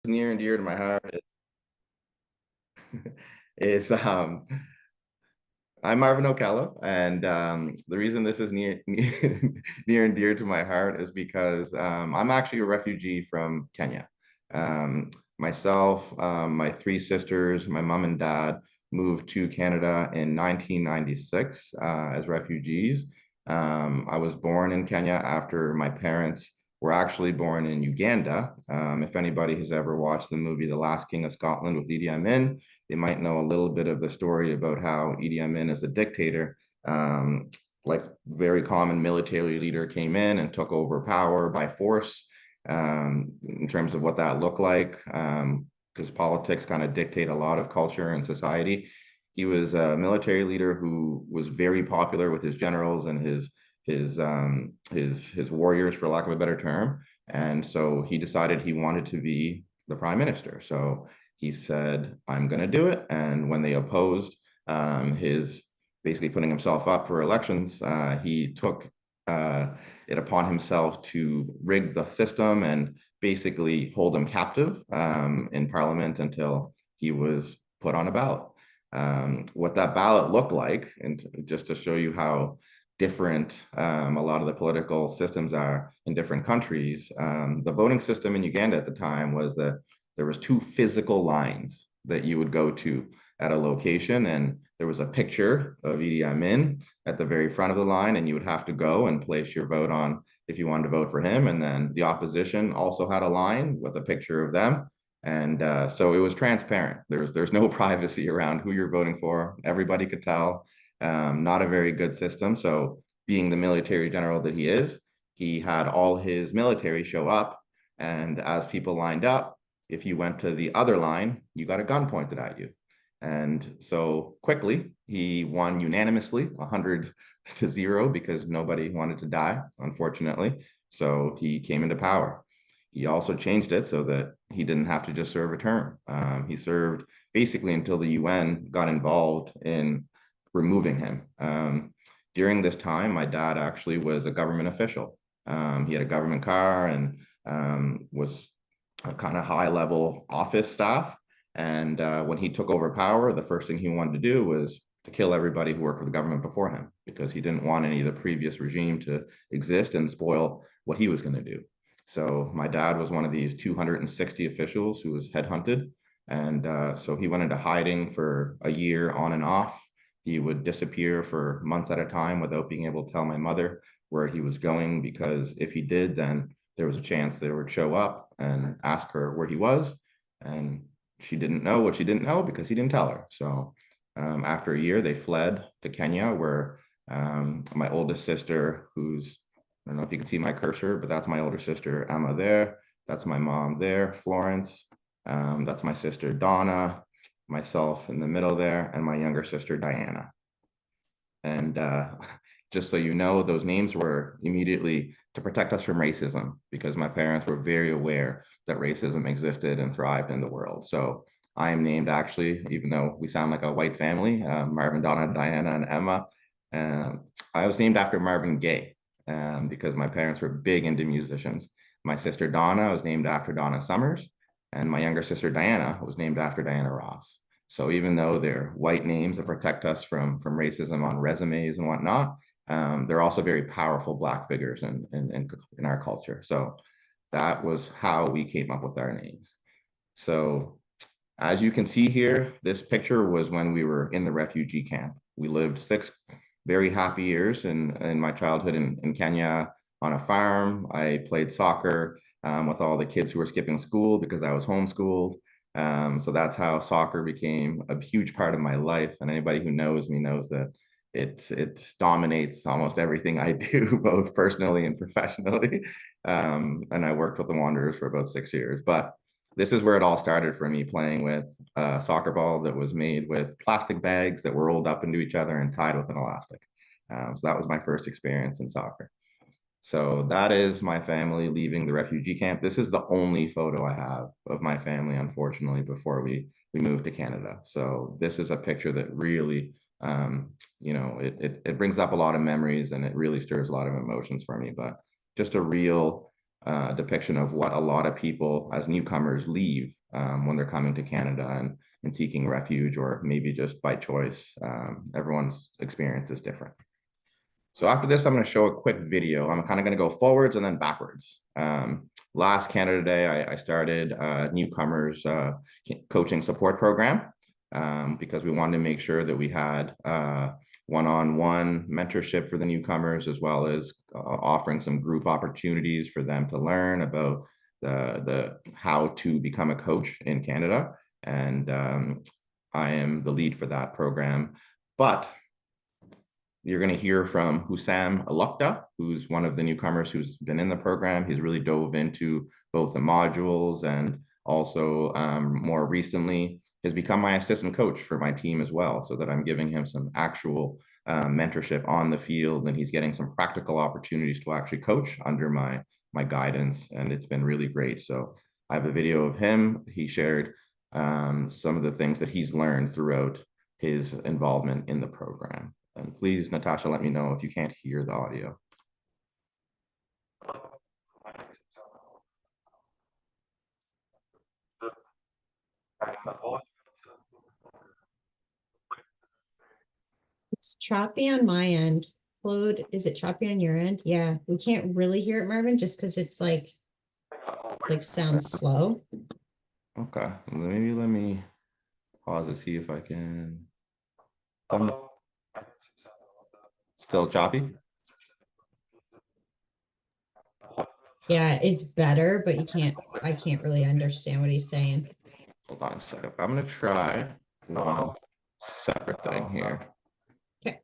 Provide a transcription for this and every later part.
near and dear to my heart is I'm Marvin Okello, and the reason this is near and dear to my heart is because I'm actually a refugee from Kenya. Um, Myself, my three sisters, my mom and dad moved to Canada in 1996 as refugees. I was born in Kenya after my parents were actually born in Uganda. If anybody has ever watched the movie The Last King of Scotland with EDIA, they might know a little bit of the story about how Idi Amin, as a dictator, like very common military leader, came in and took over power by force. In terms of what that looked like, because politics kind of dictate a lot of culture and society. He was a military leader who was very popular with his generals and his warriors, for lack of a better term. And so he decided he wanted to be the prime minister. So he said, I'm going to do it. And when they opposed his basically putting himself up for elections, he took it upon himself to rig the system and basically hold him captive in Parliament until he was put on a ballot. What that ballot looked like, and just to show you how different a lot of the political systems are in different countries, the voting system in Uganda at the time was that there was two physical lines that you would go to at a location, and there was a picture of Idi Amin at the very front of the line, and you would have to go and place your vote on if you wanted to vote for him. And then the opposition also had a line with a picture of them. And so it was transparent. There's no privacy around who you're voting for. Everybody could tell. Not a very good system. So being the military general that he is, he had all his military show up. And as people lined up, if you went to the other line, you got a gun pointed at you. And so quickly, he won unanimously 100-0 because nobody wanted to die, unfortunately. So he came into power. He also changed it so that he didn't have to just serve a term. He served basically until the UN got involved in removing him. During this time, my dad actually was a government official. He had a government car and was a kind of high level office staff. And when he took over power, the first thing he wanted to do was to kill everybody who worked for the government before him, because he didn't want any of the previous regime to exist and spoil what he was going to do. So my dad was one of these 260 officials who was headhunted. And so he went into hiding for a year on and off. He would disappear for months at a time without being able to tell my mother where he was going, because if he did, then there was a chance they would show up and ask her where he was. And she didn't know what she didn't know because he didn't tell her. So after a year, they fled to Kenya, where my oldest sister, who's, I don't know if you can see my cursor, but that's my older sister, Emma, there. That's my mom there, Florence. That's my sister, Donna, myself in the middle there, and my younger sister, Diana. And just so you know, those names were immediately to protect us from racism, because my parents were very aware that racism existed and thrived in the world. So I am named, actually, even though we sound like a white family, Marvin, Donna, Diana, and Emma. I was named after Marvin Gaye because my parents were big into musicians. My sister Donna was named after Donna Summers, and my younger sister Diana was named after Diana Ross. So even though they're white names that protect us from racism on resumes and whatnot, they're also very powerful Black figures in our culture. So that was how we came up with our names. So as you can see here, this picture was when we were in the refugee camp. We lived 6 very happy years in my childhood in Kenya on a farm. I played soccer with all the kids who were skipping school because I was homeschooled. So that's how soccer became a huge part of my life. And anybody who knows me knows that it dominates almost everything I do, both personally and professionally. And I worked with the Wanderers for about 6 years. But this is where it all started for me, playing with a soccer ball that was made with plastic bags that were rolled up into each other and tied with an elastic. So that was my first experience in soccer. So that is my family leaving the refugee camp. This is the only photo I have of my family, unfortunately, before we moved to Canada. So this is a picture that really, it brings up a lot of memories, and it really stirs a lot of emotions for me. But just a real depiction of what a lot of people as newcomers leave when they're coming to Canada and seeking refuge, or maybe just by choice. Everyone's experience is different. So after this, I'm going to show a quick video. I'm kind of going to go forwards and then backwards. Last Canada Day, I started newcomers coaching support program because we wanted to make sure that we had one-on-one mentorship for the newcomers, as well as offering some group opportunities for them to learn about the how to become a coach in Canada. And I am the lead for that program. But you're going to hear from Hussam Alukda, who's one of the newcomers who's been in the program. He's really dove into both the modules, and also more recently has become my assistant coach for my team as well, so that I'm giving him some actual mentorship on the field, and he's getting some practical opportunities to actually coach under my guidance, and it's been really great. So I have a video of him. He shared some of the things that he's learned throughout his involvement in the program. And please, Natasha, let me know if you can't hear the audio. It's choppy on my end. Claude, is it choppy on your end? Yeah, we can't really hear it, Marvin, just because it's like sounds slow. Okay, maybe let me pause to see if I can. Still choppy? Yeah, it's better, but I can't really understand what he's saying. Hold on a second. I'm gonna try one separate thing here. Okay.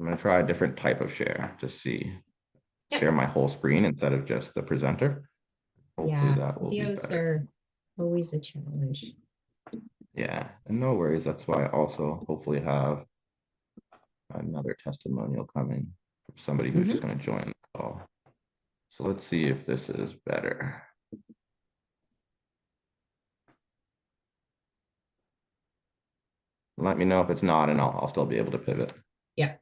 I'm gonna try a different type of share to see. Share my whole screen instead of just the presenter. Hopefully Yeah, that will be videos better. are always a challenge. Yeah, and no worries. That's why I also hopefully have another testimonial coming from somebody who's just going to join the call. So let's see if this is better. Let me know if it's not, and I'll still be able to pivot. Yeah.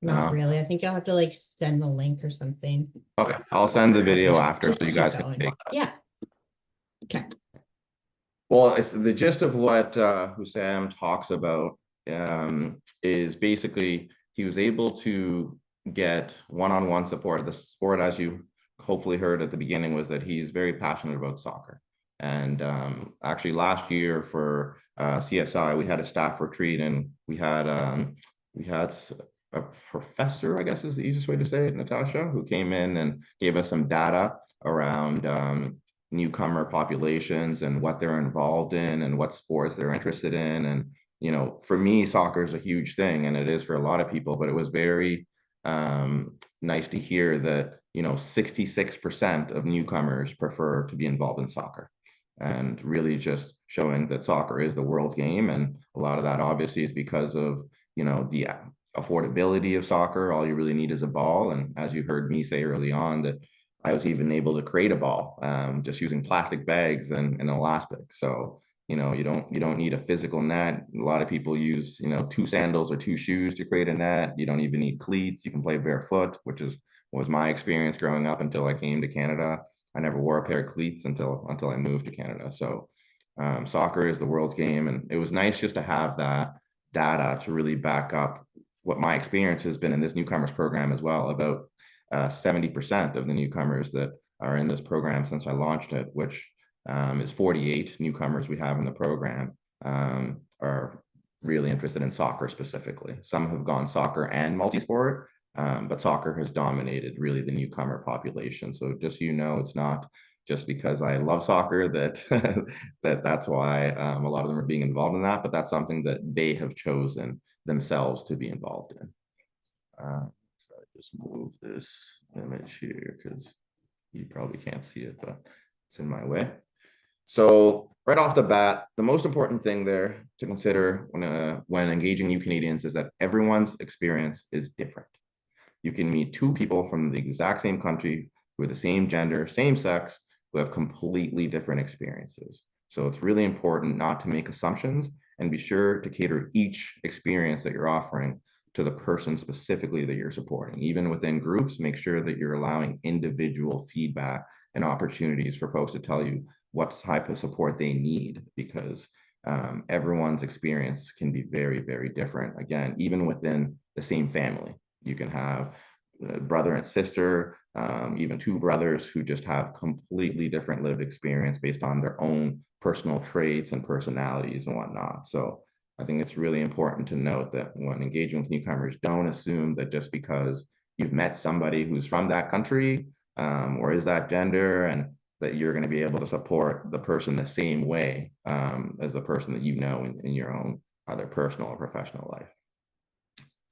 Not really. I think you'll have to like send the link or something. Okay, I'll send the video after Just so you keep guys going. can take. Yeah. Okay. Well, it's the gist of what Hussam talks about is basically he was able to get one-on-one support. The sport, as you hopefully heard at the beginning, was that he's very passionate about soccer. And actually last year for CSI, we had a staff retreat, and we had a professor, I guess is the easiest way to say it, Natasha, who came in and gave us some data around newcomer populations and what they're involved in and what sports they're interested in. And, you know, for me, soccer is a huge thing, and it is for a lot of people, but it was very nice to hear that, you know, 66% of newcomers prefer to be involved in soccer, and really just showing that soccer is the world's game. And a lot of that obviously is because of, you know, the affordability of soccer. All you really need is a ball. And as you heard me say early on, that I was even able to create a ball just using plastic bags and elastic. So, you know, you don't need a physical net. A lot of people use, you know, two sandals or two shoes to create a net. You don't even need cleats. You can play barefoot, which was my experience growing up until I came to Canada. I never wore a pair of cleats until I moved to Canada. So soccer is the world's game, and it was nice just to have that data to really back up what my experience has been in this newcomers program as well. About 70% of the newcomers that are in this program since I launched it, which is 48 newcomers we have in the program, are really interested in soccer specifically. Some have gone soccer and multi-sport, but soccer has dominated really the newcomer population. So just so you know, it's not just because I love soccer that that's why a lot of them are being involved in that, but that's something that they have chosen themselves to be involved in. So I just move this image here because you probably can't see it, but it's in my way. So right off the bat, the most important thing there to consider when engaging new Canadians is that everyone's experience is different. You can meet two people from the exact same country with the same gender, same sex, who have completely different experiences. So it's really important not to make assumptions and be sure to cater each experience that you're offering to the person specifically that you're supporting. Even within groups, make sure that you're allowing individual feedback and opportunities for folks to tell you what type of support they need, because everyone's experience can be very, very different. Again, even within the same family, you can have a brother and sister, even two brothers who just have completely different lived experience based on their own personal traits and personalities and whatnot. So I think it's really important to note that when engaging with newcomers, don't assume that just because you've met somebody who's from that country or is that gender, and that you're going to be able to support the person the same way as the person that you know in your own either personal or professional life.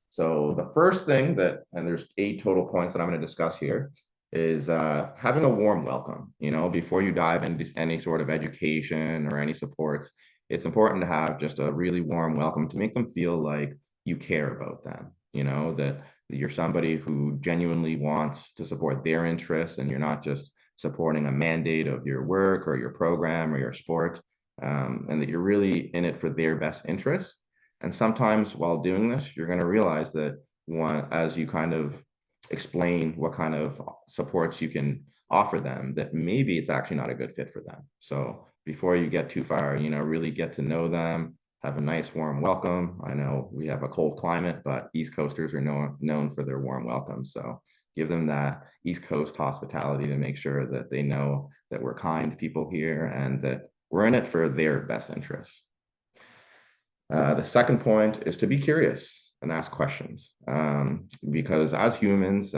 So the first thing that, and there's 8 total points that I'm going to discuss here, is having a warm welcome. You know, before you dive into any sort of education or any supports, it's important to have just a really warm welcome to make them feel like you care about them. You know, that you're somebody who genuinely wants to support their interests, and you're not just supporting a mandate of your work or your program or your sport, and that you're really in it for their best interests. And sometimes while doing this, you're going to realize that as you kind of explain what kind of supports you can offer them, that maybe it's actually not a good fit for them. So before you get too far, you know, really get to know them, have a nice warm welcome. I know we have a cold climate, but East Coasters are known for their warm welcome. So give them that East Coast hospitality to make sure that they know that we're kind people here and that we're in it for their best interests. The second point is to be curious and ask questions, because as humans,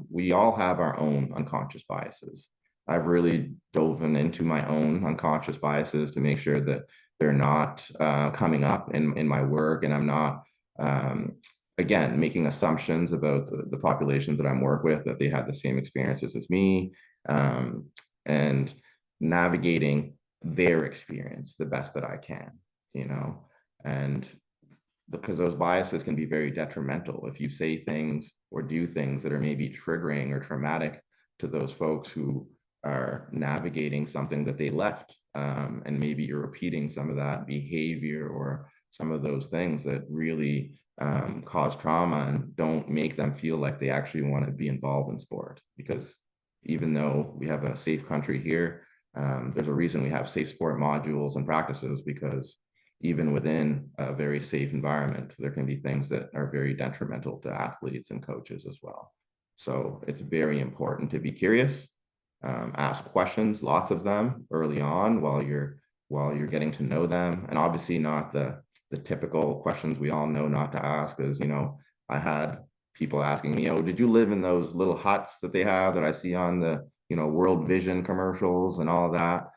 we all have our own unconscious biases. I've really dove into my own unconscious biases to make sure that they're not coming up in my work, and I'm not, again, making assumptions about the populations that I'm work with, that they had the same experiences as me, and navigating their experience the best that I can, you know. And because those biases can be very detrimental if you say things or do things that are maybe triggering or traumatic to those folks who are navigating something that they left. And maybe you're repeating some of that behavior or some of those things that really cause trauma and don't make them feel like they actually want to be involved in sport. Because even though we have a safe country here, there's a reason we have safe sport modules and practices, because even within a very safe environment, there can be things that are very detrimental to athletes and coaches as well. So it's very important to be curious, ask questions, lots of them early on while you're getting to know them, and obviously not the typical questions we all know not to ask. Is, you know, I had people asking me, oh, did you live in those little huts that they have that I see on the, you know, World Vision commercials and all that?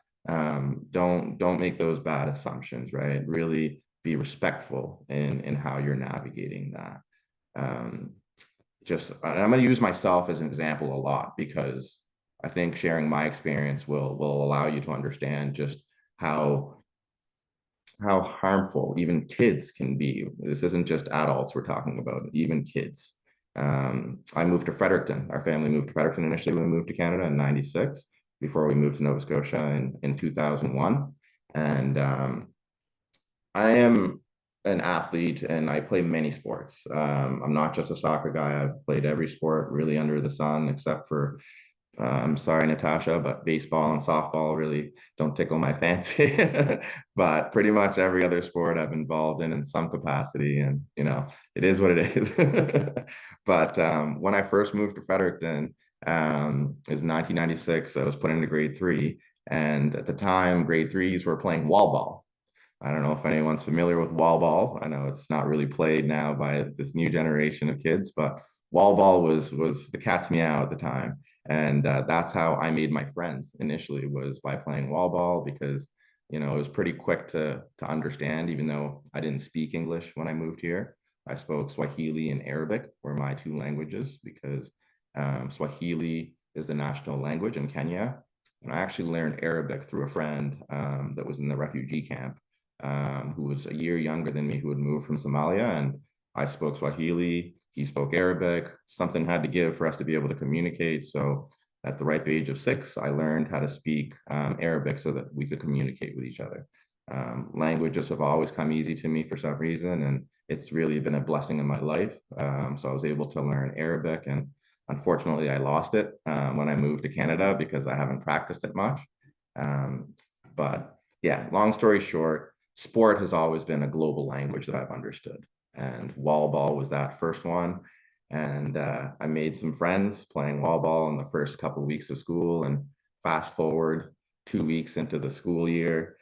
Don't make those bad assumptions, right? Really be respectful in how you're navigating that. I'm going to use myself as an example a lot, because I think sharing my experience will allow you to understand just how harmful even kids can be. This isn't just adults we're talking about, even kids. I moved to Fredericton. Our family moved to Fredericton initially when we moved to Canada in '96, before we moved to Nova Scotia in 2001. And I am an athlete and I play many sports. I'm not just a soccer guy. I've played every sport really under the sun, except for, I'm sorry, Natasha, but baseball and softball really don't tickle my fancy. But pretty much every other sport I've involved in some capacity, and you know, it is what it is. But when I first moved to Fredericton, it was 1996. I was put into grade 3, and at the time, grade 3s were playing wall ball. I don't know if anyone's familiar with wall ball. I know it's not really played now by this new generation of kids, but wall ball was the cat's meow at the time. And that's how I made my friends initially, was by playing wall ball, because you know it was pretty quick to understand. Even though I didn't speak English when I moved here, I spoke Swahili and Arabic were my 2 languages, because Swahili is the national language in Kenya, and I actually learned Arabic through a friend that was in the refugee camp, who was a year younger than me, who had moved from Somalia, and I spoke Swahili. He spoke Arabic. Something had to give for us to be able to communicate. So at the ripe age of 6, I learned how to speak Arabic so that we could communicate with each other. Languages have always come easy to me for some reason, and it's really been a blessing in my life. So I was able to learn Arabic, and unfortunately, I lost it when I moved to Canada because I haven't practiced it much. Um, but yeah, long story short, sport has always been a global language that I've understood. And wall ball was that first one. And I made some friends playing wall ball in the first couple of weeks of school. And fast forward 2 weeks into the school year,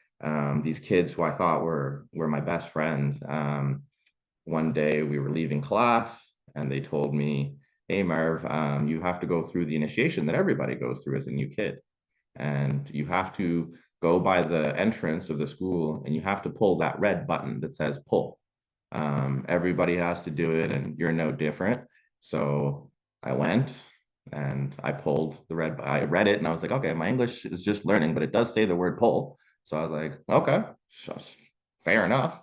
these kids who I thought were my best friends. One day we were leaving class, and they told me, "Hey Marv, you have to go through the initiation that everybody goes through as a new kid, and you have to go by the entrance of the school, and you have to pull that red button that says pull. Everybody has to do it, and you're no different." So I went and I pulled the red. I read it, and I was like, "Okay, my English is just learning, but it does say the word pull." So I was like, "Okay, fair enough."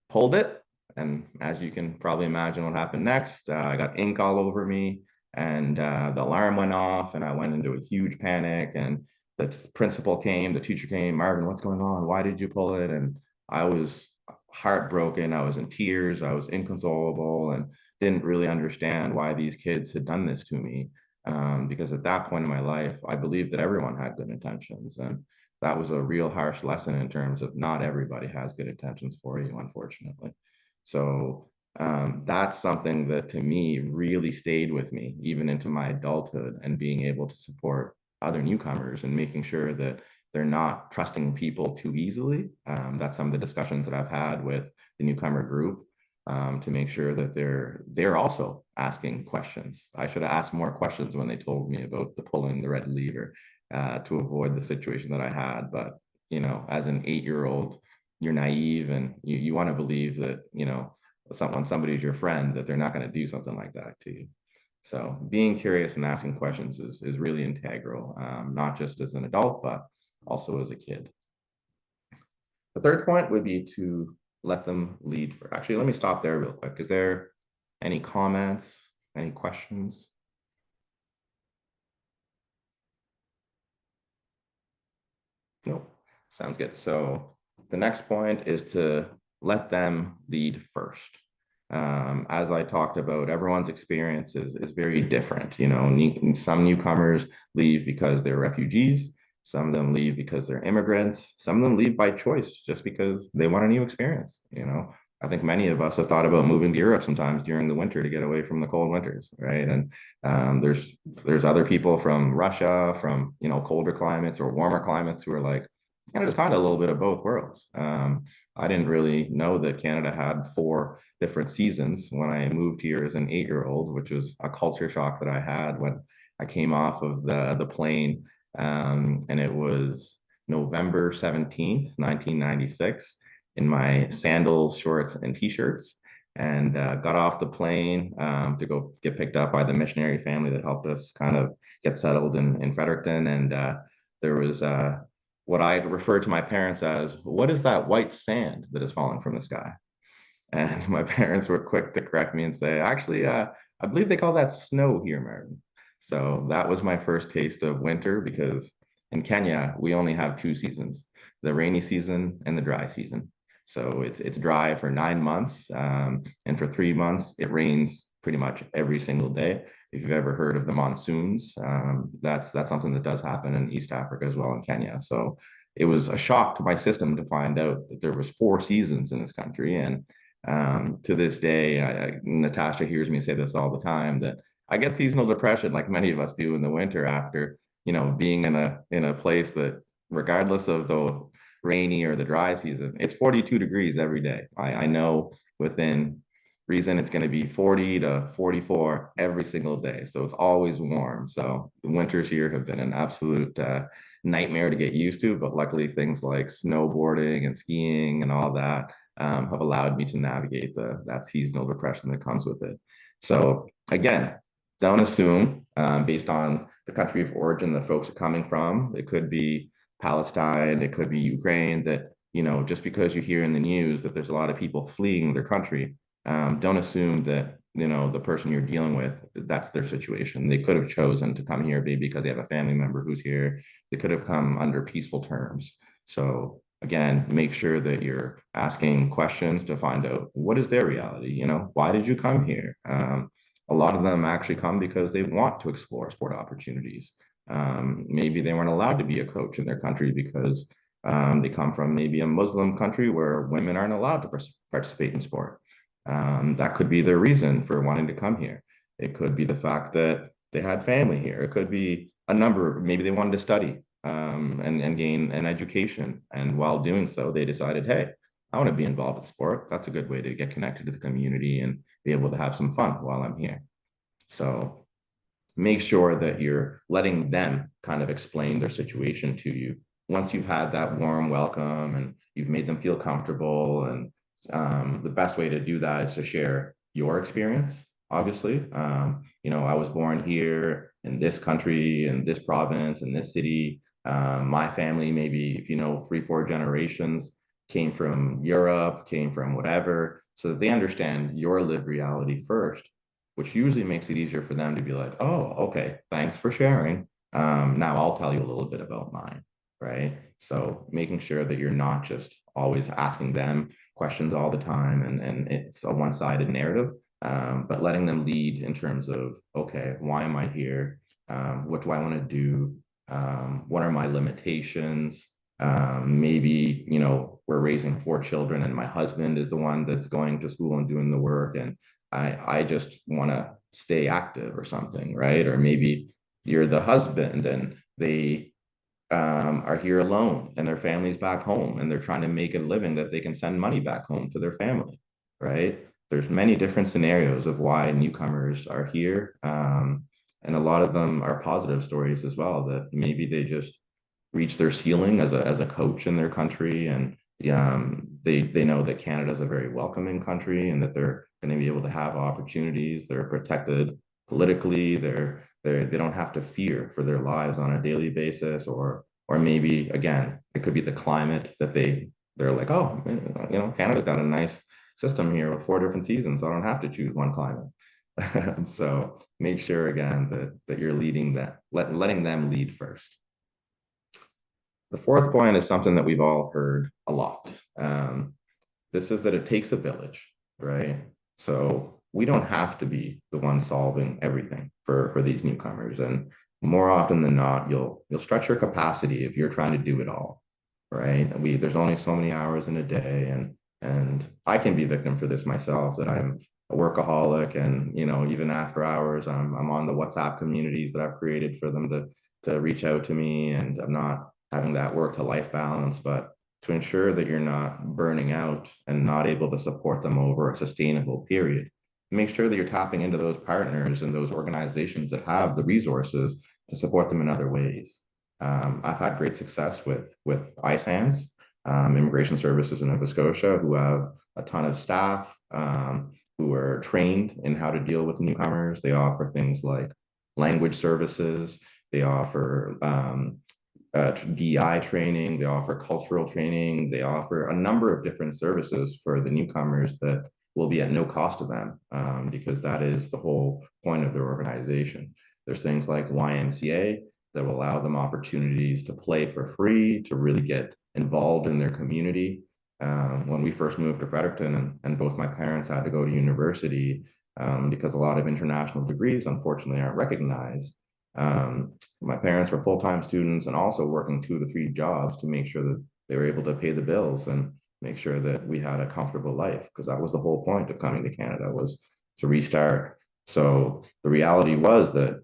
Pulled it, and as you can probably imagine what happened next, I got ink all over me, and the alarm went off, and I went into a huge panic. And the principal came, the teacher came, "Marvin, what's going on? Why did you pull it?" And I was heartbroken. I was in tears. I was inconsolable, and didn't really understand why these kids had done this to me. Because at that point in my life, I believed that everyone had good intentions. And that was a real harsh lesson in terms of not everybody has good intentions for you, unfortunately. So that's something that to me really stayed with me, even into my adulthood, and being able to support other newcomers and making sure that they're not trusting people too easily. That's some of the discussions that I've had with the newcomer group, to make sure that they're also asking questions. I should have asked more questions when they told me about the pulling the red lever, to avoid the situation that I had. But as an 8-year-old, you're naive, and you want to believe that when somebody's your friend, that they're not going to do something like that to you. So being curious and asking questions is really integral, not just as an adult, but also as a kid. The third point would be to let them lead. Actually, let me stop there real quick. Is there any comments, any questions? Nope. Sounds good. So the next point is to let them lead first. As I talked about, everyone's experience is very different. Some newcomers leave because they're refugees. Some of them leave because they're immigrants. Some of them leave by choice just because they want a new experience. I think many of us have thought about moving to Europe sometimes during the winter to get away from the cold winters, right? And there's other people from Russia, from colder climates or warmer climates, who are like, Canada's kind of a little bit of both worlds. I didn't really know that Canada had 4 different seasons when I moved here as an 8-year-old, which was a culture shock that I had when I came off of the plane. And it was November 17th, 1996, in my sandals, shorts, and t-shirts, and got off the plane to go get picked up by the missionary family that helped us kind of get settled in Fredericton. And there was what I referred to my parents as, "What is that white sand that is falling from the sky?" And my parents were quick to correct me and say, "Actually, I believe they call that snow here, Martin." So that was my first taste of winter, because in Kenya, we only have 2 seasons, the rainy season and the dry season. So it's dry for 9 months, and for 3 months, it rains pretty much every single day. If you've ever heard of the monsoons, that's something that does happen in East Africa as well, in Kenya. So it was a shock to my system to find out that there was 4 seasons in this country. And to this day, Natasha hears me say this all the time, that I get seasonal depression like many of us do in the winter, after being in a place that, regardless of the rainy or the dry season, it's 42 degrees every day. I know within reason it's going to be 40 to 44 every single day, so it's always warm. So the winters here have been an absolute nightmare to get used to, but luckily things like snowboarding and skiing and all that have allowed me to navigate that seasonal depression that comes with it. So again, don't assume, based on the country of origin that folks are coming from, it could be Palestine, it could be Ukraine, that just because you hear in the news that there's a lot of people fleeing their country, don't assume that the person you're dealing with, that's their situation. They could have chosen to come here maybe because they have a family member who's here. They could have come under peaceful terms. So again, make sure that you're asking questions to find out what is their reality. Why did you come here? A lot of them actually come because they want to explore sport opportunities. Maybe they weren't allowed to be a coach in their country because they come from maybe a Muslim country where women aren't allowed to participate in sport. That could be their reason for wanting to come here. It could be the fact that they had family here. It could be a number. Maybe they wanted to study and gain an education. And while doing so, they decided, hey, I want to be involved with sport. That's a good way to get connected to the community and be able to have some fun while I'm here. So make sure that you're letting them kind of explain their situation to you. Once you've had that warm welcome and you've made them feel comfortable, and the best way to do that is to share your experience. Obviously, I was born here in this country, in this province, in this city. My family, maybe if 3, 4 generations, came from Europe, came from whatever, so that they understand your lived reality first, which usually makes it easier for them to be like, oh, okay, thanks for sharing. Now I'll tell you a little bit about mine, right? So making sure that you're not just always asking them questions all the time and it's a one-sided narrative, but letting them lead in terms of, okay, why am I here? What do I want to do? What are my limitations? Maybe, we're raising 4 children and my husband is the one that's going to school and doing the work. And I just want to stay active or something, right? Or maybe you're the husband and they are here alone and their family's back home and they're trying to make a living that they can send money back home to their family, right? There's many different scenarios of why newcomers are here. And a lot of them are positive stories as well, that maybe they just reach their ceiling as a coach in their country, and they know that Canada is a very welcoming country and that they're going to be able to have opportunities. They're protected politically. They don't have to fear for their lives on a daily basis, or maybe again it could be the climate that they're like, oh, Canada's got a nice system here with 4 different seasons, so I don't have to choose one climate. So make sure again that you're leading that, letting them lead first. The fourth point is something that we've all heard a lot. This is that it takes a village, right? So we don't have to be the one solving everything for these newcomers. And more often than not, you'll stretch your capacity if you're trying to do it all, right? There's only so many hours in a day, and I can be a victim for this myself, that I'm a workaholic, and even after hours, I'm on the WhatsApp communities that I've created for them to reach out to me, and I'm not having that work to life balance. But to ensure that you're not burning out and not able to support them over a sustainable period, make sure that you're tapping into those partners and those organizations that have the resources to support them in other ways. I've had great success with ISANS, Immigration Services in Nova Scotia, who have a ton of staff who are trained in how to deal with newcomers. They offer things like language services. They offer DI training. They offer cultural training. They offer a number of different services for the newcomers that will be at no cost to them, because that is the whole point of their organization. There's things like YMCA that will allow them opportunities to play for free, to really get involved in their community. When we first moved to Fredericton, and both my parents had to go to university, because a lot of international degrees unfortunately aren't recognized. My parents were full-time students and also working 2 to 3 jobs to make sure that they were able to pay the bills and make sure that we had a comfortable life, because that was the whole point of coming to Canada, was to restart. So the reality was that,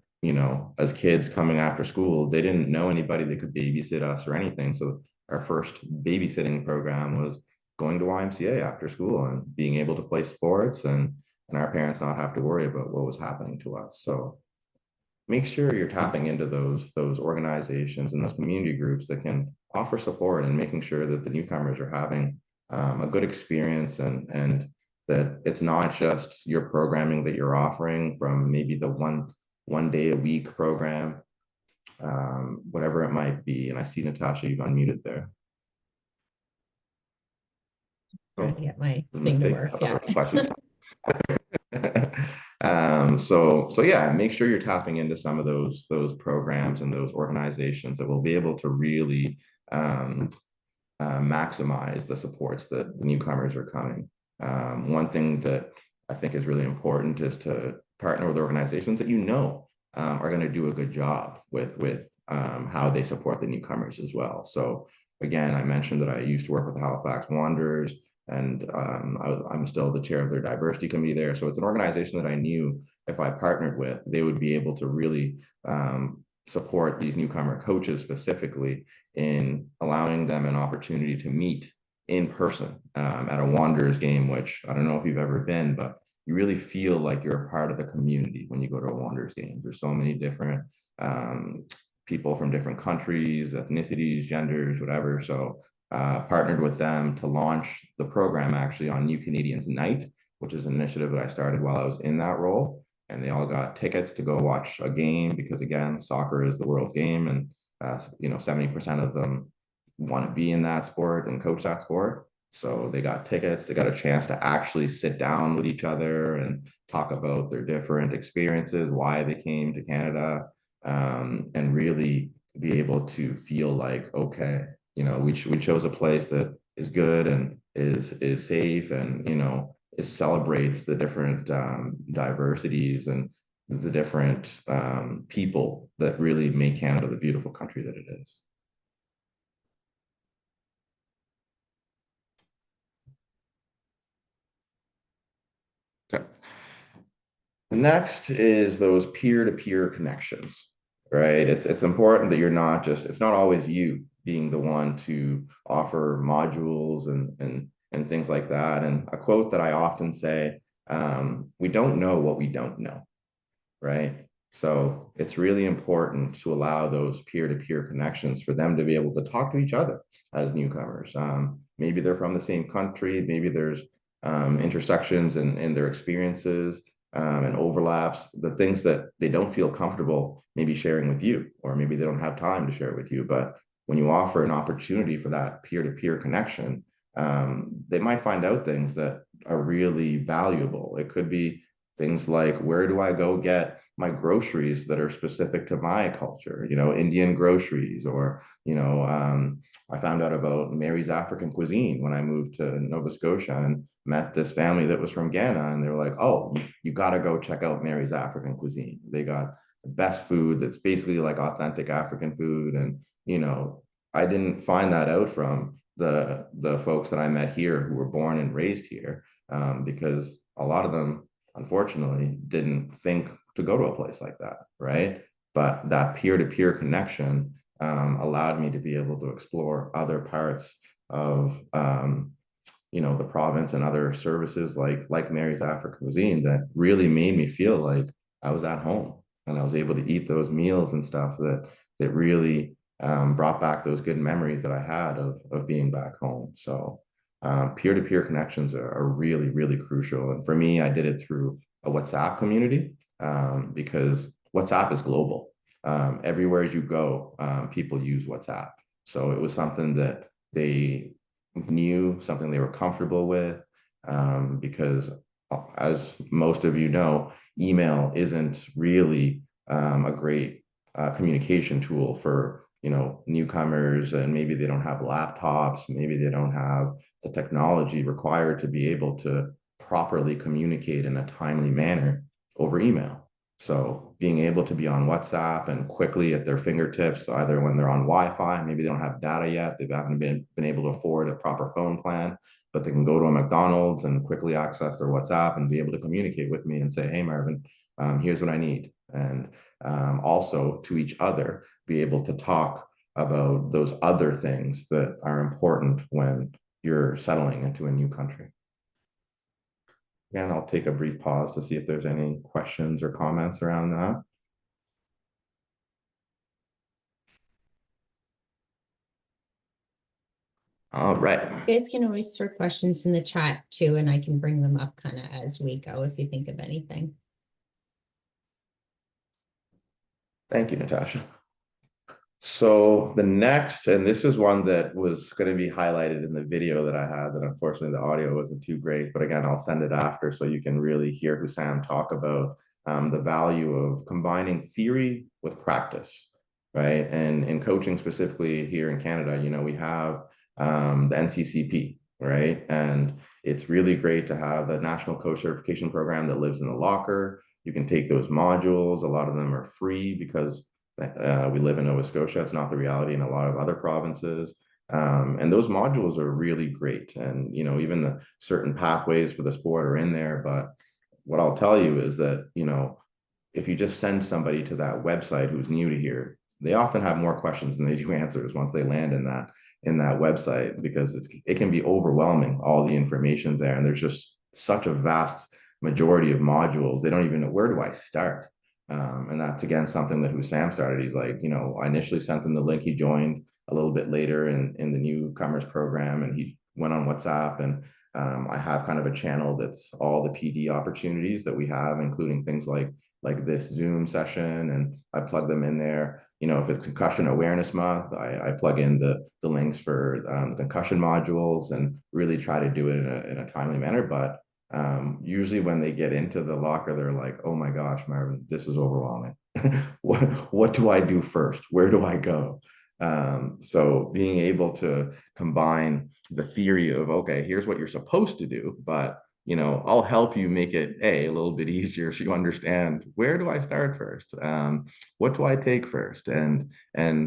as kids coming after school, they didn't know anybody that could babysit us or anything. So our first babysitting program was going to YMCA after school and being able to play sports, and our parents not have to worry about what was happening to us. So make sure you're tapping into those organizations and those community groups that can offer support, and making sure that the newcomers are having a good experience, and that it's not just your programming that you're offering from maybe the one day a week program, whatever it might be. And I see, Natasha, you've unmuted there. Trying to get my thing to Mistake. work. I thought Yeah. there was a question. So yeah, make sure you're tapping into some of those programs and those organizations that will be able to really maximize the supports that the newcomers are coming. One thing that I think is really important is to partner with organizations that are going to do a good job with how they support the newcomers as well. So again, I mentioned that I used to work with the Halifax Wanderers, and I'm still the chair of their diversity committee there. So it's an organization that I knew if I partnered with, they would be able to really support these newcomer coaches specifically in allowing them an opportunity to meet in person at a Wanderers game, which I don't know if you've ever been, but you really feel like you're a part of the community when you go to a Wanderers game. There's so many different people from different countries, ethnicities, genders, whatever. So partnered with them to launch the program actually on New Canadians Night, which is an initiative that I started while I was in that role. And they all got tickets to go watch a game because, again, soccer is the world's game, and 70% of them want to be in that sport and coach that sport. So they got tickets, they got a chance to actually sit down with each other and talk about their different experiences, why they came to Canada, and really be able to feel like, okay, we chose a place that is good and is safe, and it celebrates the different diversities and the different people that really make Canada the beautiful country that it is. Okay. Next is those peer-to-peer connections, right? It's important that it's not always you being the one to offer modules and things like that. And a quote that I often say, we don't know what we don't know, right? So it's really important to allow those peer-to-peer connections for them to be able to talk to each other as newcomers. Maybe they're from the same country, maybe there's intersections in their experiences and overlaps, the things that they don't feel comfortable maybe sharing with you, or maybe they don't have time to share with you. But when you offer an opportunity for that peer-to-peer connection, they might find out things that are really valuable. It could be things like, where do I go get my groceries that are specific to my culture, Indian groceries, or, I found out about Mary's African cuisine when I moved to Nova Scotia and met this family that was from Ghana. And they were like, oh, you got to go check out Mary's African cuisine. They got the best food that's basically like authentic African food. And, I didn't find that out from the folks that I met here who were born and raised here, because a lot of them unfortunately didn't think to go to a place like that, right? But that peer-to-peer connection allowed me to be able to explore other parts of the province and other services like Mary's African cuisine that really made me feel like I was at home, and I was able to eat those meals and stuff that really brought back those good memories that I had of being back home. So peer-to-peer connections are really, really crucial. And for me, I did it through a WhatsApp community, because WhatsApp is global. Everywhere you go, people use WhatsApp. So it was something that they knew, something they were comfortable with, because as most of you know, email isn't really a great communication tool for newcomers, and maybe they don't have laptops, maybe they don't have the technology required to be able to properly communicate in a timely manner over email. So being able to be on WhatsApp and quickly at their fingertips, either when they're on Wi-Fi, maybe they don't have data yet, they haven't been able to afford a proper phone plan, but they can go to a McDonald's and quickly access their WhatsApp and be able to communicate with me and say, hey, Marvin, here's what I need. And also to each other, be able to talk about those other things that are important when you're settling into a new country. Again, I'll take a brief pause to see if there's any questions or comments around that. All right. You guys can always throw questions in the chat too, and I can bring them up kind of as we go if you think of anything. Thank you, Natasha. So the next, and this is one that was going to be highlighted in the video that I had, that unfortunately the audio wasn't too great, but again, I'll send it after so you can really hear Hussam talk about the value of combining theory with practice, right? And in coaching specifically here in Canada, we have the NCCP, right? And it's really great to have the National Coach Certification Program that lives in the locker. You can take those modules. A lot of them are free because we live in Nova Scotia. It's not the reality in a lot of other provinces. And those modules are really great. And, even the certain pathways for the sport are in there. But what I'll tell you is that, if you just send somebody to that website who's new to here, they often have more questions than they do answers once they land in that website, because it can be overwhelming, all the information there, and there's just such a vast majority of modules they don't even know, where do I start. And that's again something that Hussam started. He's like, I initially sent him the link. He joined a little bit later in the newcomers program, and he went on WhatsApp, and I have kind of a channel that's all the PD opportunities that we have, including things like this Zoom session, and I plug them in there. If it's Concussion Awareness Month, I plug in the links for the concussion modules and really try to do it in a timely manner. But usually when they get into the locker, they're like, "Oh my gosh, Marvin, this is overwhelming. what do I do first? Where do I go?" So being able to combine the theory of, okay, here's what you're supposed to do, but I'll help you make it a little bit easier so you understand, where do I start first? What do I take first? And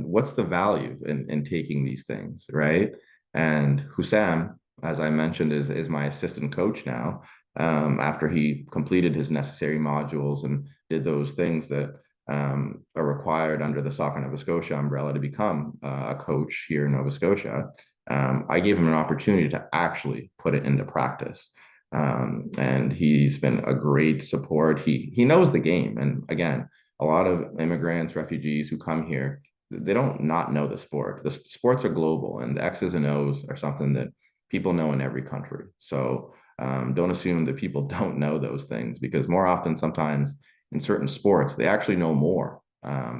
what's the value in taking these things, right? And Hussam, as I mentioned, is my assistant coach now. After he completed his necessary modules and did those things that are required under the Soccer Nova Scotia umbrella to become a coach here in Nova Scotia, I gave him an opportunity to actually put it into practice. And he's been a great support. He knows the game. And again, a lot of immigrants, refugees who come here, they don't not know the sport. The sports are global, and the X's and O's are something that people know in every country. So don't assume that people don't know those things, because more often, sometimes in certain sports, they actually know more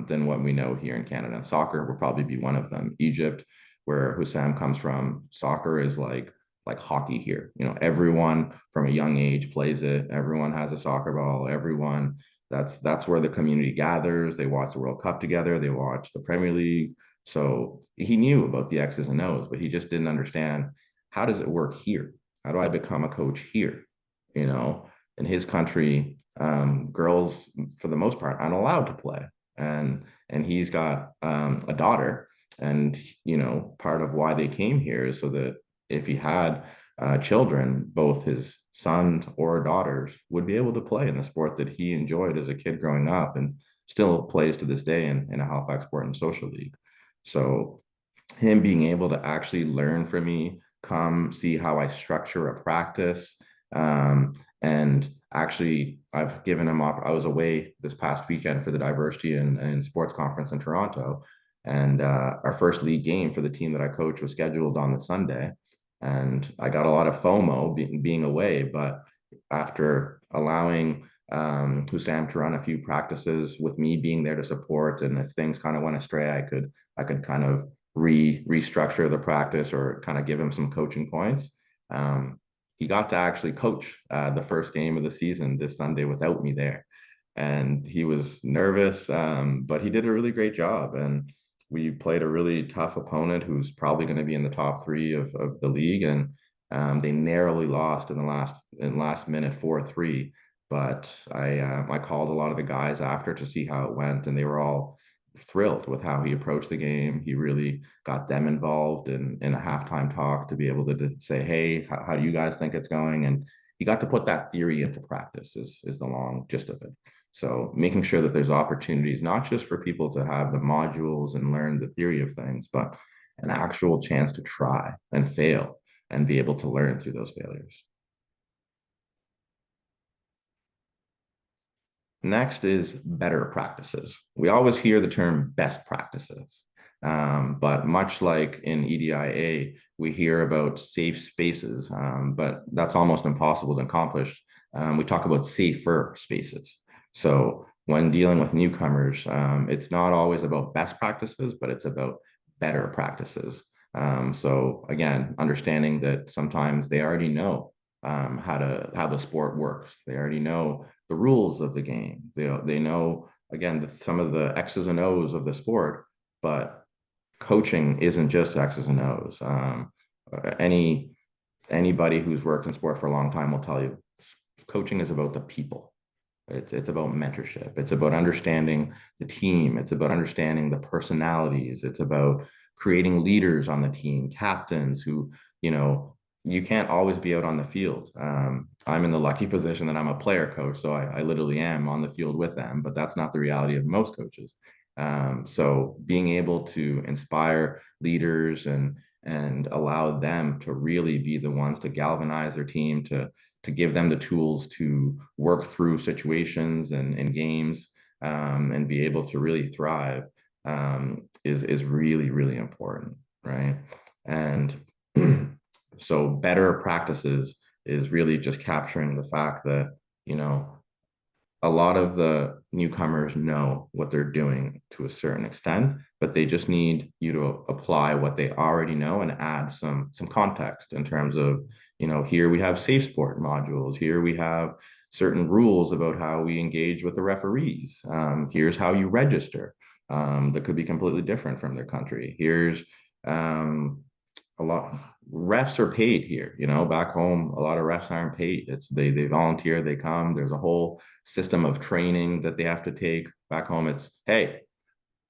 than what we know here in Canada. Soccer will probably be one of them. Egypt, where Hussam comes from, soccer is like hockey here. Everyone from a young age plays it. Everyone has a soccer ball. Everyone, that's where the community gathers. They watch the World Cup together. They watch the Premier League. So he knew about the X's and O's, but he just didn't understand, how does it work here? How do I become a coach here? In his country, girls for the most part aren't allowed to play, and he's got a daughter, and part of why they came here is so that if he had children, both his sons or daughters would be able to play in the sport that he enjoyed as a kid growing up, and still plays to this day in a Halifax Sport and Social League. So him being able to actually learn from me, come see how I structure a practice, and actually I've given him I was away this past weekend for the diversity and sports conference in Toronto, and our first league game for the team that I coach was scheduled on the Sunday, and I got a lot of FOMO being away. But after allowing Hussam to run a few practices with me being there to support, and if things kind of went astray, I could kind of restructure the practice or kind of give him some coaching points. He got to actually coach the first game of the season this Sunday without me there, and he was nervous, but he did a really great job. And we played a really tough opponent who's probably going to be in the top three of the league, and they narrowly lost in last minute 4-3. But I called a lot of the guys after to see how it went, and they were all thrilled with how he approached the game. He really got them involved in a halftime talk to be able to say, "Hey, how do you guys think it's going?" And he got to put that theory into practice is the long gist of it. So making sure that there's opportunities, not just for people to have the modules and learn the theory of things, but an actual chance to try and fail and be able to learn through those failures. Next is better practices. We always hear the term best practices, but much like in EDIA, we hear about safe spaces, but that's almost impossible to accomplish. We talk about safer spaces. So when dealing with newcomers, it's not always about best practices, but it's about better practices. So again, understanding that sometimes they already know how the sport works. They already know the rules of the game. They know again some of the X's and O's of the sport, but coaching isn't just X's and O's. Anybody who's worked in sport for a long time will tell you coaching is about the people. It's about mentorship. It's about understanding the team. It's about understanding the personalities. It's about creating leaders on the team, captains who, you can't always be out on the field. I'm in the lucky position that I'm a player coach, so I literally am on the field with them, but that's not the reality of most coaches. So being able to inspire leaders and allow them to really be the ones to galvanize their team, to give them the tools to work through situations and games, and be able to really thrive, is really, really important, right? And so better practices is really just capturing the fact that, you know, a lot of the newcomers know what they're doing to a certain extent, but they just need you to apply what they already know and add some context in terms of, here we have safe sport modules, here we have certain rules about how we engage with the referees. Here's how you register. That could be completely different from their country. Here's a lot refs are paid here, back home a lot of refs aren't paid. They volunteer, they come, there's a whole system of training that they have to take. Back home it's, hey,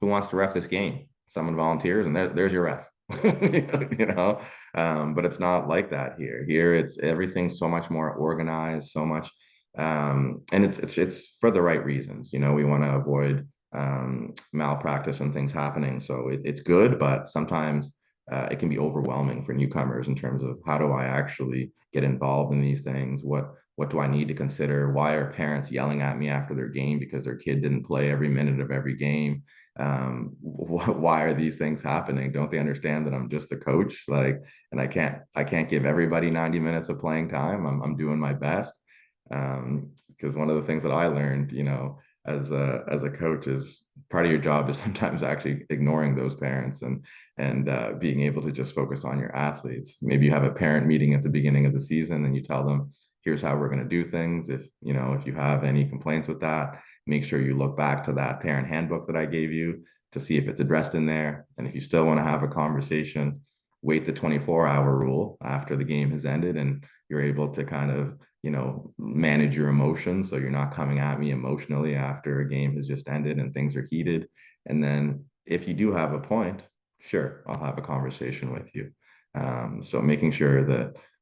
who wants to ref this game? Someone volunteers and there's your ref. But it's not like that here it's everything's so much more organized, so much, and it's for the right reasons. We want to avoid malpractice and things happening, so it's good, but sometimes it can be overwhelming for newcomers in terms of how do I actually get involved in these things? What do I need to consider? Why are parents yelling at me after their game because their kid didn't play every minute of every game? Why are these things happening? Don't they understand that I'm just the coach? Like, and I can't give everybody 90 minutes of playing time. I'm doing my best. Because one of the things that I learned, as a coach, is part of your job is sometimes actually ignoring those parents and being able to just focus on your athletes. Maybe you have a parent meeting at the beginning of the season and you tell them, here's how we're going to do things. If you have any complaints with that, make sure you look back to that parent handbook that I gave you to see if it's addressed in there. And if you still want to have a conversation, wait the 24-hour rule after the game has ended and you're able to kind of, manage your emotions. So you're not coming at me emotionally after a game has just ended and things are heated. And then if you do have a point, sure, I'll have a conversation with you. So making sure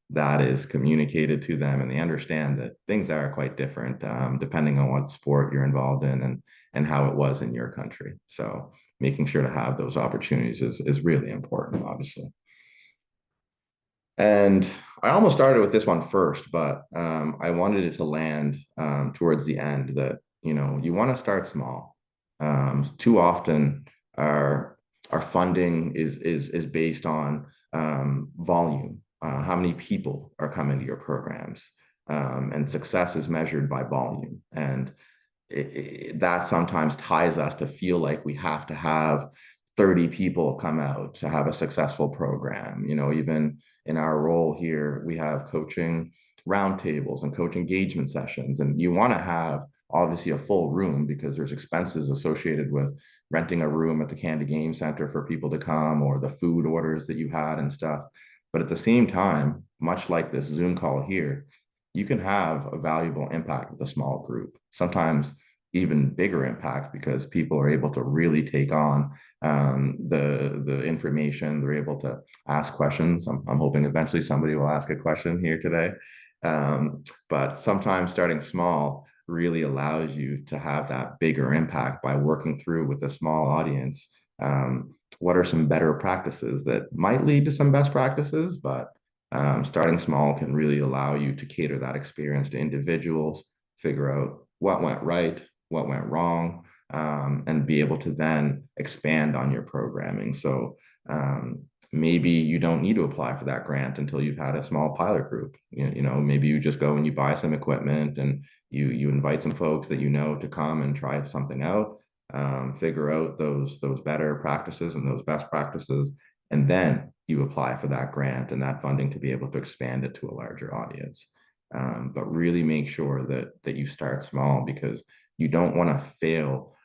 that is communicated to them and they understand that things are quite different, depending on what sport you're involved in and how it was in your country. So making sure to have those opportunities is really important, obviously. And I almost started with this one first, but I wanted it to land towards the end that, you want to start small. Too often our funding is based on volume, how many people are coming to your programs, and success is measured by volume. And that sometimes ties us to feel like we have to have 30 people come out to have a successful program. Even in our role here, we have coaching roundtables and coach engagement sessions, and you want to have obviously a full room because there's expenses associated with renting a room at the Canada Game Center for people to come, or the food orders that you had and stuff. But at the same time, much like this Zoom call here, you can have a valuable impact with a small group. Sometimes even bigger impact because people are able to really take on the information. They're able to ask questions. I'm hoping eventually somebody will ask a question here today. But sometimes starting small really allows you to have that bigger impact by working through with a small audience. What are some better practices that might lead to some best practices, but starting small can really allow you to cater that experience to individuals, figure out what went right, what went wrong, and be able to then expand on your programming. So maybe you don't need to apply for that grant until you've had a small pilot group. Maybe you just go and you buy some equipment and you invite some folks that to come and try something out, figure out those better practices and those best practices, and then you apply for that grant and that funding to be able to expand it to a larger audience. but really make sure that you start small, because you don't want to fail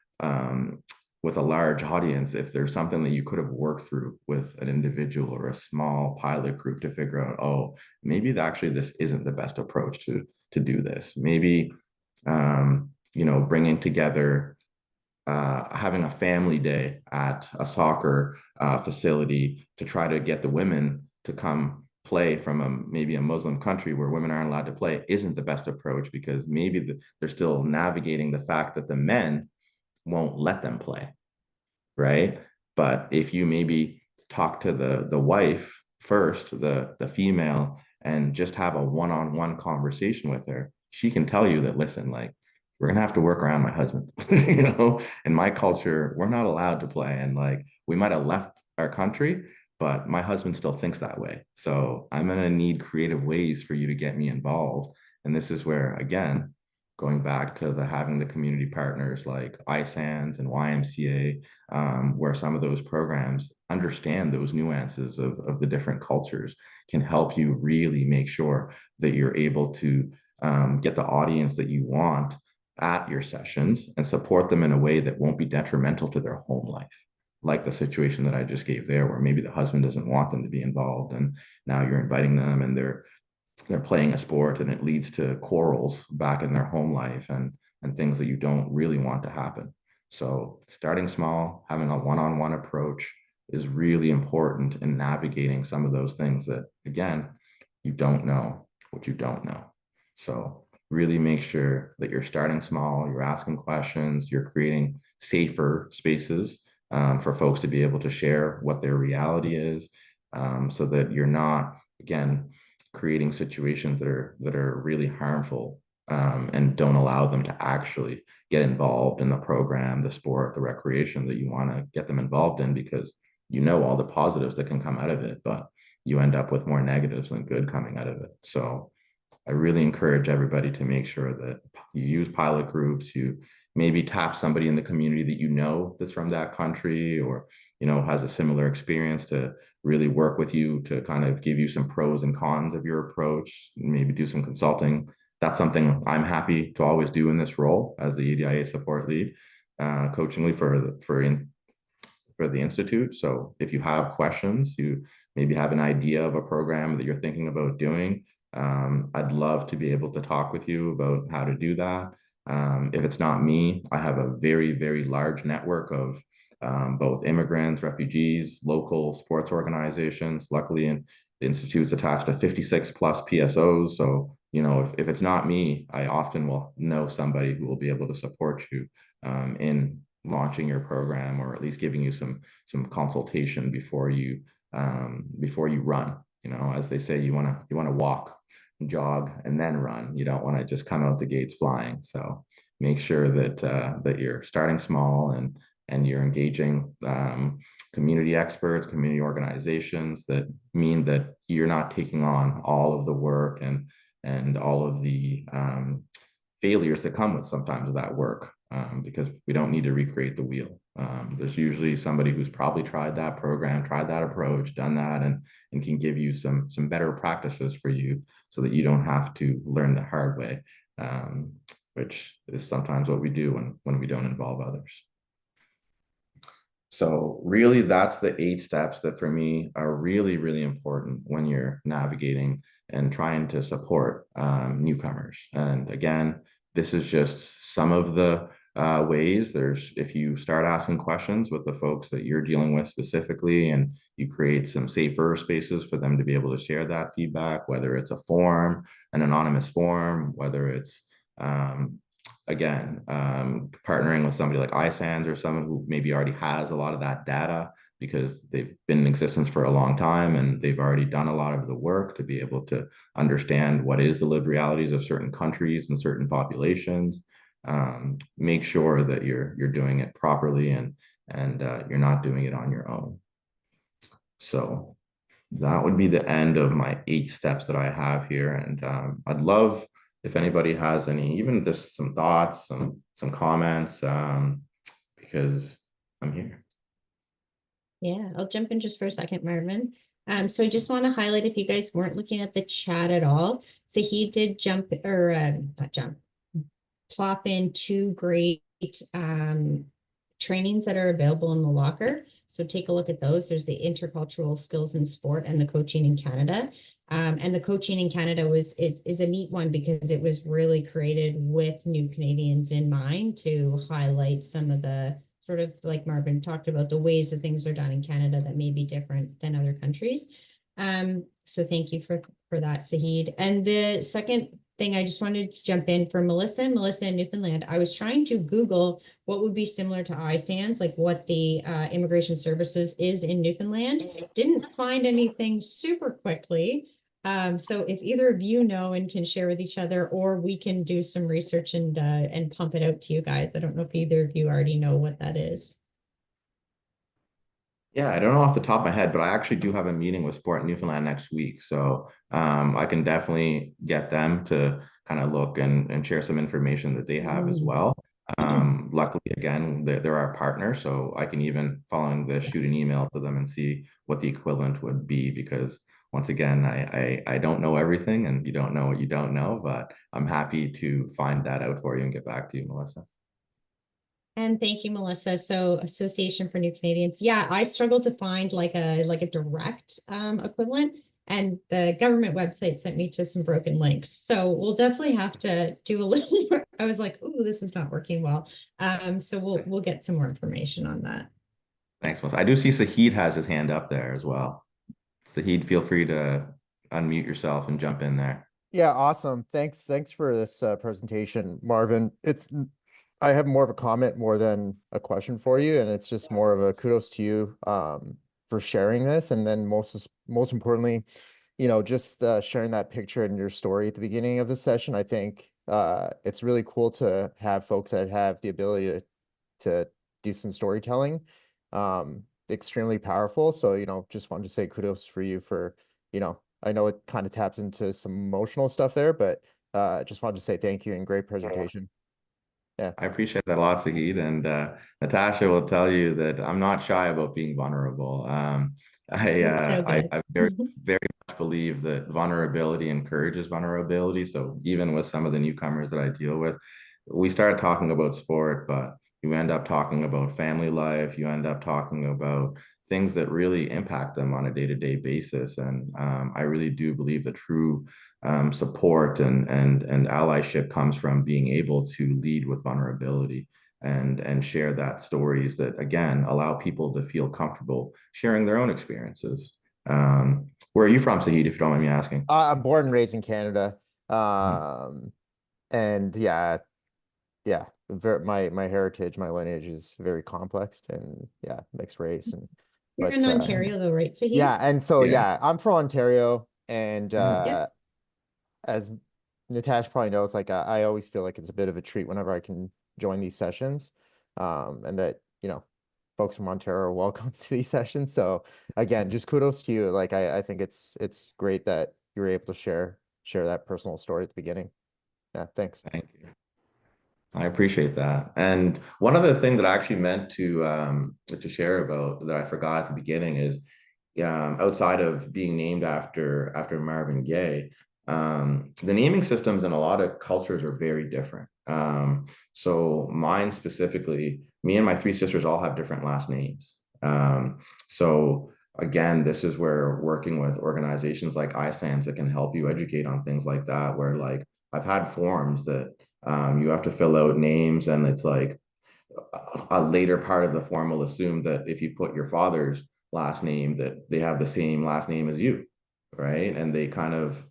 with a large audience if there's something that you could have worked through with an individual or a small pilot group to figure out, oh, maybe actually this isn't the best approach to do this. Maybe bringing together, having a family day at a soccer facility to try to get the women to come play from maybe a Muslim country where women aren't allowed to play isn't the best approach, because maybe they're still navigating the fact that the men won't let them play, right? But if you maybe talk to the wife first, the female, and just have a one-on-one conversation with her, she can tell you that, listen, like, we're gonna have to work around my husband. In my culture, we're not allowed to play, and like, we might have left our country, but my husband still thinks that way. So I'm gonna need creative ways for you to get me involved. And this is where, again, going back to having the community partners like ISANS and YMCA, where some of those programs understand those nuances of the different cultures, can help you really make sure that you're able to get the audience that you want at your sessions and support them in a way that won't be detrimental to their home life. Like the situation that I just gave there, where maybe the husband doesn't want them to be involved, and now you're inviting them and they're playing a sport, and it leads to quarrels back in their home life, and things that you don't really want to happen. So starting small, having a one-on-one approach is really important in navigating some of those things that, again, you don't know what you don't know. So really make sure that you're starting small, you're asking questions, you're creating safer spaces for folks to be able to share what their reality is, so that you're not, again, creating situations that are really harmful, and don't allow them to actually get involved in the program, the sport, the recreation that you want to get them involved in, because you know all the positives that can come out of it, but you end up with more negatives than good coming out of it. So I really encourage everybody to make sure that you use pilot groups, you maybe tap somebody in the community that you know that's from that country, or has a similar experience, to really work with you to kind of give you some pros and cons of your approach, maybe do some consulting. That's something I'm happy to always do in this role as the EDIA support lead, coachingly for the Institute. So if you have questions, you maybe have an idea of a program that you're thinking about doing, I'd love to be able to talk with you about how to do that. If it's not me, I have a very, very large network of both immigrants, refugees, local sports organizations. Luckily, the Institute's attached to 56 plus PSOs. So, if it's not me, I often will know somebody who will be able to support you in launching your program, or at least giving you some consultation before you run. As they say, you want to walk, jog, and then run. You don't want to just come out the gates flying. So make sure that you're starting small, and you're engaging community experts, community organizations, that mean that you're not taking on all of the work and all of the failures that come with sometimes that work, because we don't need to recreate the wheel. There's usually somebody who's probably tried that program, tried that approach, done that, and can give you some better practices for you, so that you don't have to learn the hard way, which is sometimes what we do when we don't involve others. So really, that's the 8 steps that for me are really, really important when you're navigating and trying to support newcomers. And again, this is just some of the ways. If you start asking questions with the folks that you're dealing with specifically, and you create some safer spaces for them to be able to share that feedback, whether it's a form, an anonymous form, whether it's partnering with somebody like ISANS, or someone who maybe already has a lot of that data, because they've been in existence for a long time and they've already done a lot of the work to be able to understand what is the lived realities of certain countries and certain populations. Make sure that you're doing it properly, and you're not doing it on your own. So that would be the end of my 8 steps that I have here. And I'd love if anybody has any, even just some thoughts, some comments, because I'm here. Yeah, I'll jump in just for a second, Marvin. So I just want to highlight, if you guys weren't looking at the chat at all, so he did jump, or not jump, plop in two great trainings that are available in the locker. So take a look at those. There's the intercultural skills in sport and the coaching in Canada. And the coaching in Canada is a neat one because it was really created with new Canadians in mind to highlight some of the sort of, like Marvin talked about, the ways that things are done in Canada that may be different than other countries. So thank you for that, Sahid. And the second thing, I just wanted to jump in for Melissa in Newfoundland. I was trying to Google what would be similar to ISANS, like what the immigration services is in Newfoundland. Didn't find anything super quickly. So if either of you know and can share with each other, or we can do some research and pump it out to you guys. I don't know if either of you already know what that is. Yeah, I don't know off the top of my head, but I actually do have a meeting with Sport Newfoundland next week. So I can definitely get them to kind of look and share some information that they have as well. Luckily, again, they're our partner, so I can even, following this, shoot an email to them and see what the equivalent would be. Because once again, I don't know everything, and you don't know what you don't know, but I'm happy to find that out for you and get back to you, Melissa. And thank you, Melissa. So Association for New Canadians. Yeah, I struggled to find like a direct equivalent. And the government website sent me to some broken links. So we'll definitely have to do a little more. I was like, oh, this is not working well. So we'll get some more information on that. Thanks, Melissa. I do see Sahid has his hand up there as well. Sahid, feel free to unmute yourself and jump in there. Yeah, awesome. Thanks for this presentation, Marvin. I have more of a comment more than a question for you, and it's just more of a kudos to you for sharing this, and then most importantly, just sharing that picture and your story at the beginning of the session. I think it's really cool to have folks that have the ability to do some storytelling. Extremely powerful. So, just wanted to say kudos for you for, I know it kind of taps into some emotional stuff there, but just wanted to say thank you and great presentation. Yeah. I appreciate that a lot, Sahid. And Natasha will tell you that I'm not shy about being vulnerable. So good. I very, very much believe that vulnerability encourages vulnerability. So even with some of the newcomers that I deal with, we start talking about sport, but you end up talking about family life. You end up talking about things that really impact them on a day-to-day basis. And I really do believe the true support and allyship comes from being able to lead with vulnerability and share that stories that again allow people to feel comfortable sharing their own experiences. Where are you from, Sahid, if you don't mind me asking? I'm born and raised in Canada. Mhm. And my heritage, my lineage is very complex, and mixed race, and You're but in Ontario though, right, Sahid? and so Yeah. I'm from Ontario, and Mhm. Yep. as Natasha probably knows, like I always feel like it's a bit of a treat whenever I can join these sessions, and that folks from Ontario are welcome to these sessions. So again, just kudos to you. Like I think it's great that you were able to share that personal story at the beginning. Yeah, thanks. Thank you. I appreciate that. And one other thing that I actually meant to share about that I forgot at the beginning is outside of being named after Marvin Gaye, the naming systems in a lot of cultures are very different. So mine specifically, me and my three sisters all have different last names. So again, this is where working with organizations like ISANS that can help you educate on things like that, where like I've had forms that you have to fill out names, and it's like a later part of the form will assume that if you put your father's last name, that they have the same last name as you, right? And they kind of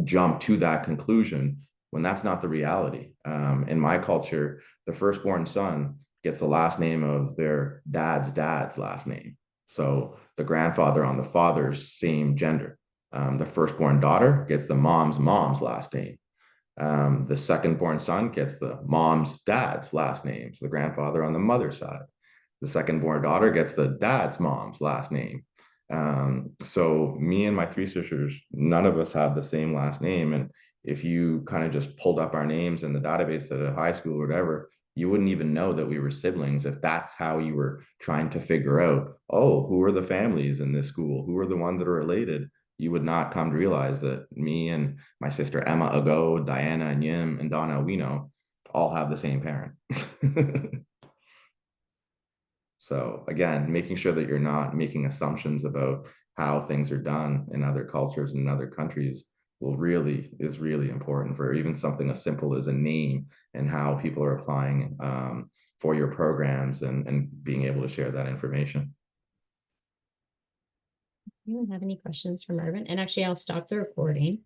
jump to that conclusion when that's not the reality. In my culture, the firstborn son gets the last name of their dad's last name. So the grandfather on the father's same gender. The firstborn daughter gets the mom's last name. The second born son gets the dad's last name, so the grandfather on the mother's side. The second born daughter gets the mom's last name. So me and my three sisters, none of us have the same last name. And if you kind of just pulled up our names in the database at a high school or whatever, you wouldn't even know that we were siblings if that's how you were trying to figure out, oh, who are the families in this school? Who are the ones that are related? You would not come to realize that me and my sister Emma Ago, Diana and Yim and Donna Wino all have the same parent. So again, making sure that you're not making assumptions about how things are done in other cultures and in other countries is really important for even something as simple as a name and how people are applying for your programs and being able to share that information. You don't have any questions for Marvin? And actually, I'll stop the recording.